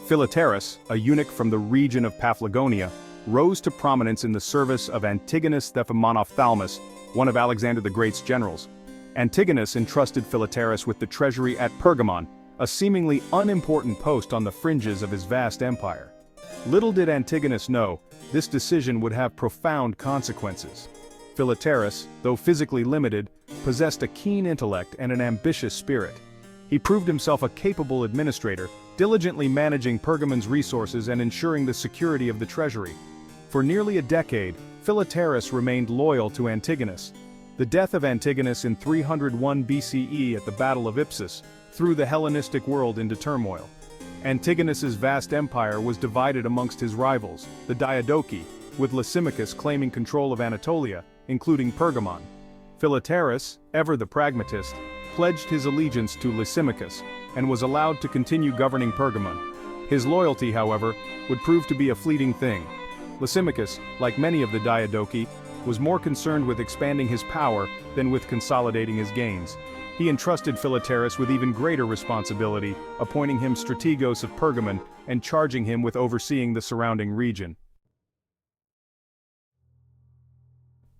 Philetaerus, a eunuch from the region of Paphlagonia, rose to prominence in the service of Antigonus Thepomonophthalmus, one of Alexander the Great's generals. Antigonus entrusted Philetaerus with the treasury at Pergamon, a seemingly unimportant post on the fringes of his vast empire. Little did Antigonus know, this decision would have profound consequences. Philetaerus, though physically limited, possessed a keen intellect and an ambitious spirit. He proved himself a capable administrator, diligently managing Pergamon's resources and ensuring the security of the treasury. For nearly a decade, Philetaerus remained loyal to Antigonus. The death of Antigonus in 301 BCE at the Battle of Ipsus threw the Hellenistic world into turmoil. Antigonus's vast empire was divided amongst his rivals, the Diadochi, with Lysimachus claiming control of Anatolia, including Pergamon. Philetaerus, ever the pragmatist, pledged his allegiance to Lysimachus, and was allowed to continue governing Pergamon. His loyalty, however, would prove to be a fleeting thing. Lysimachus, like many of the Diadochi, was more concerned with expanding his power than with consolidating his gains. He entrusted Philetaerus with even greater responsibility, appointing him strategos of Pergamon and charging him with overseeing the surrounding region.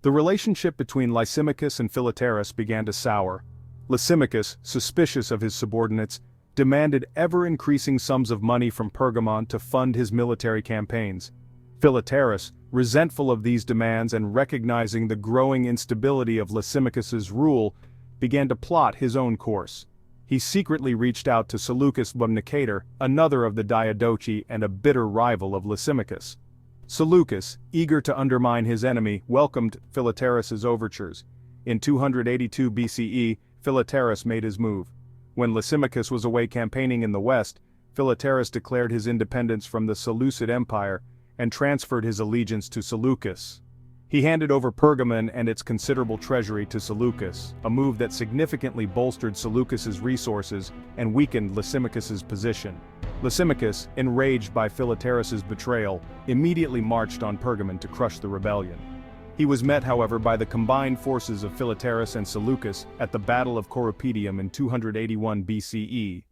The relationship between Lysimachus and Philetaerus began to sour. Lysimachus, suspicious of his subordinates, demanded ever-increasing sums of money from Pergamon to fund his military campaigns. Philetaerus, resentful of these demands and recognizing the growing instability of Lysimachus's rule, began to plot his own course. He secretly reached out to Seleucus Nicator, another of the Diadochi and a bitter rival of Lysimachus. Seleucus, eager to undermine his enemy, welcomed Philetaerus's overtures. In 282 BCE, Philetaerus made his move. When Lysimachus was away campaigning in the west, Philetaerus declared his independence from the Seleucid Empire and transferred his allegiance to Seleucus. He handed over Pergamon and its considerable treasury to Seleucus, a move that significantly bolstered Seleucus's resources and weakened Lysimachus's position. Lysimachus, enraged by Philetaerus's betrayal, immediately marched on Pergamon to crush the rebellion. He was met, however, by the combined forces of Philetaerus and Seleucus at the Battle of Corupedium in 281 BCE.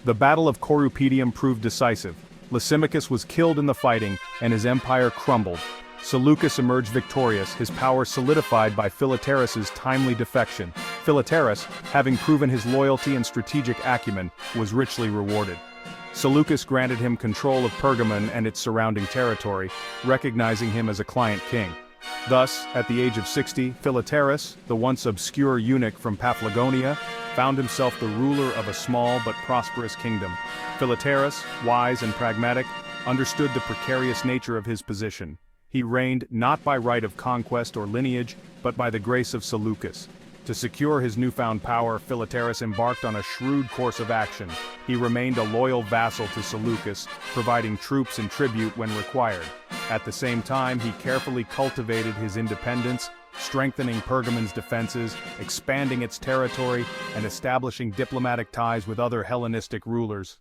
The Battle of Corupedium proved decisive. Lysimachus was killed in the fighting, and his empire crumbled. Seleucus emerged victorious, his power solidified by Philetaerus's timely defection. Philetaerus, having proven his loyalty and strategic acumen, was richly rewarded. Seleucus granted him control of Pergamon and its surrounding territory, recognizing him as a client king. Thus, at the age of 60, Philetaerus, the once obscure eunuch from Paphlagonia, found himself the ruler of a small but prosperous kingdom. Philetaerus, wise and pragmatic, understood the precarious nature of his position. He reigned not by right of conquest or lineage, but by the grace of Seleucus. To secure his newfound power, Philetaerus embarked on a shrewd course of action. He remained a loyal vassal to Seleucus, providing troops and tribute when required. At the same time, he carefully cultivated his independence, strengthening Pergamon's defenses, expanding its territory, and establishing diplomatic ties with other Hellenistic rulers.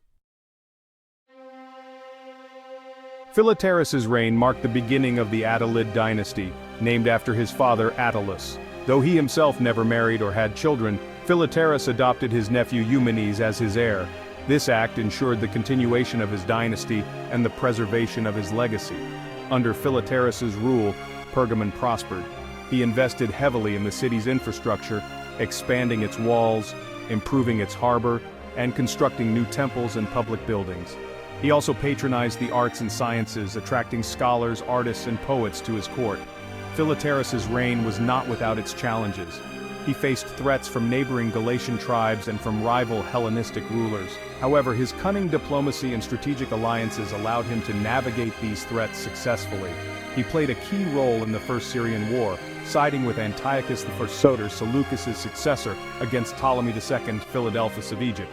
Philetaerus's reign marked the beginning of the Attalid Dynasty, named after his father Attalus. Though he himself never married or had children, Philetaerus adopted his nephew Eumenes as his heir. This act ensured the continuation of his dynasty and the preservation of his legacy. Under Philetaerus's rule, Pergamon prospered. He invested heavily in the city's infrastructure, expanding its walls, improving its harbor, and constructing new temples and public buildings. He also patronized the arts and sciences, attracting scholars, artists, and poets to his court. Philetaerus's reign was not without its challenges. He faced threats from neighboring Galatian tribes and from rival Hellenistic rulers. However, his cunning diplomacy and strategic alliances allowed him to navigate these threats successfully. He played a key role in the First Syrian War, siding with Antiochus I Soter, Seleucus's successor, against Ptolemy II, Philadelphus of Egypt.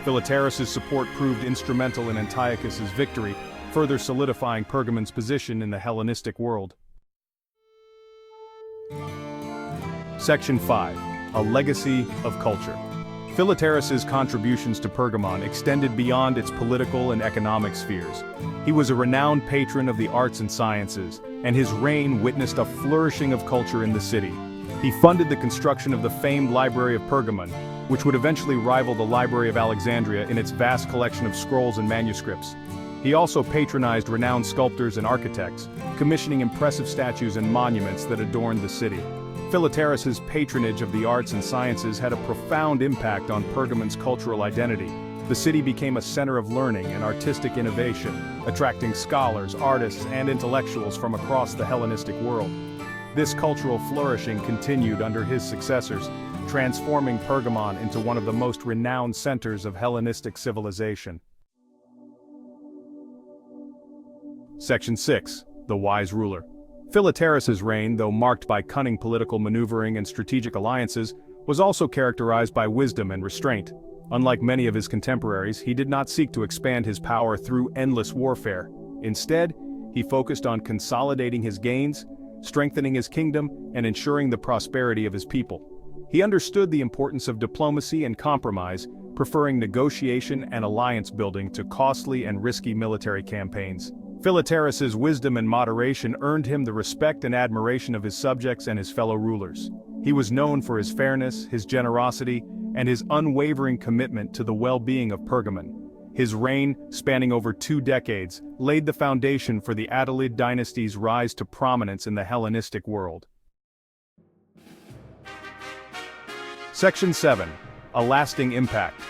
Philetaerus's support proved instrumental in Antiochus's victory, further solidifying Pergamon's position in the Hellenistic world. Section 5. A Legacy of Culture. Philetaerus's contributions to Pergamon extended beyond its political and economic spheres. He was a renowned patron of the arts and sciences, and his reign witnessed a flourishing of culture in the city. He funded the construction of the famed Library of Pergamon, which would eventually rival the Library of Alexandria in its vast collection of scrolls and manuscripts. He also patronized renowned sculptors and architects, commissioning impressive statues and monuments that adorned the city. Philetaerus's patronage of the arts and sciences had a profound impact on Pergamon's cultural identity. The city became a center of learning and artistic innovation, attracting scholars, artists, and intellectuals from across the Hellenistic world. This cultural flourishing continued under his successors, transforming Pergamon into one of the most renowned centers of Hellenistic civilization. Section 6. The Wise Ruler. Philetaerus's reign, though marked by cunning political maneuvering and strategic alliances, was also characterized by wisdom and restraint. Unlike many of his contemporaries, he did not seek to expand his power through endless warfare. Instead, he focused on consolidating his gains, strengthening his kingdom, and ensuring the prosperity of his people. He understood the importance of diplomacy and compromise, preferring negotiation and alliance building to costly and risky military campaigns. Philetaerus's wisdom and moderation earned him the respect and admiration of his subjects and his fellow rulers. He was known for his fairness, his generosity, and his unwavering commitment to the well-being of Pergamon. His reign, spanning over 2 decades, laid the foundation for the Attalid Dynasty's rise to prominence in the Hellenistic world. Section 7. A lasting impact.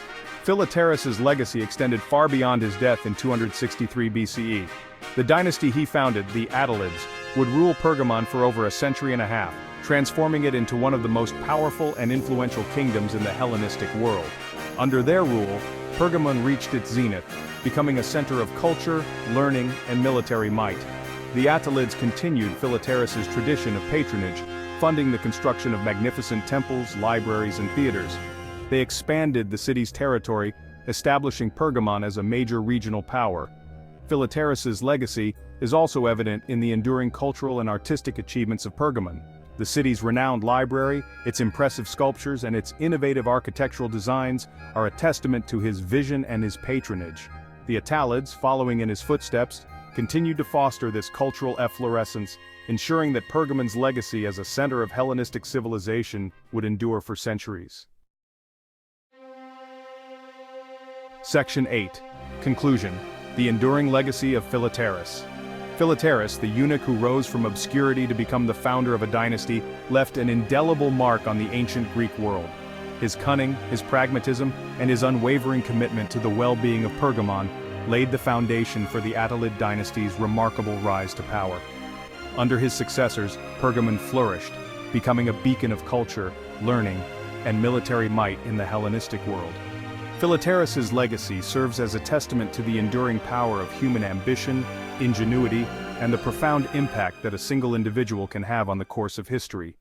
Philetaerus's legacy extended far beyond his death in 263 BCE. The dynasty he founded, the Attalids, would rule Pergamon for over a century and a half, transforming it into one of the most powerful and influential kingdoms in the Hellenistic world. Under their rule, Pergamon reached its zenith, becoming a center of culture, learning, and military might. The Attalids continued Philetaerus's tradition of patronage, funding the construction of magnificent temples, libraries, and theaters. They expanded the city's territory, establishing Pergamon as a major regional power. Philetaerus's legacy is also evident in the enduring cultural and artistic achievements of Pergamon. The city's renowned library, its impressive sculptures, and its innovative architectural designs are a testament to his vision and his patronage. The Attalids, following in his footsteps, continued to foster this cultural efflorescence, ensuring that Pergamon's legacy as a center of Hellenistic civilization would endure for centuries. Section 8. Conclusion. The enduring legacy of Philetaerus. Philetaerus, the eunuch who rose from obscurity to become the founder of a dynasty, left an indelible mark on the ancient Greek world. His cunning, his pragmatism, and his unwavering commitment to the well-being of Pergamon laid the foundation for the Attalid dynasty's remarkable rise to power. Under his successors, Pergamon flourished, becoming a beacon of culture, learning, and military might in the Hellenistic world. Philetaerus's legacy serves as a testament to the enduring power of human ambition, ingenuity, and the profound impact that a single individual can have on the course of history.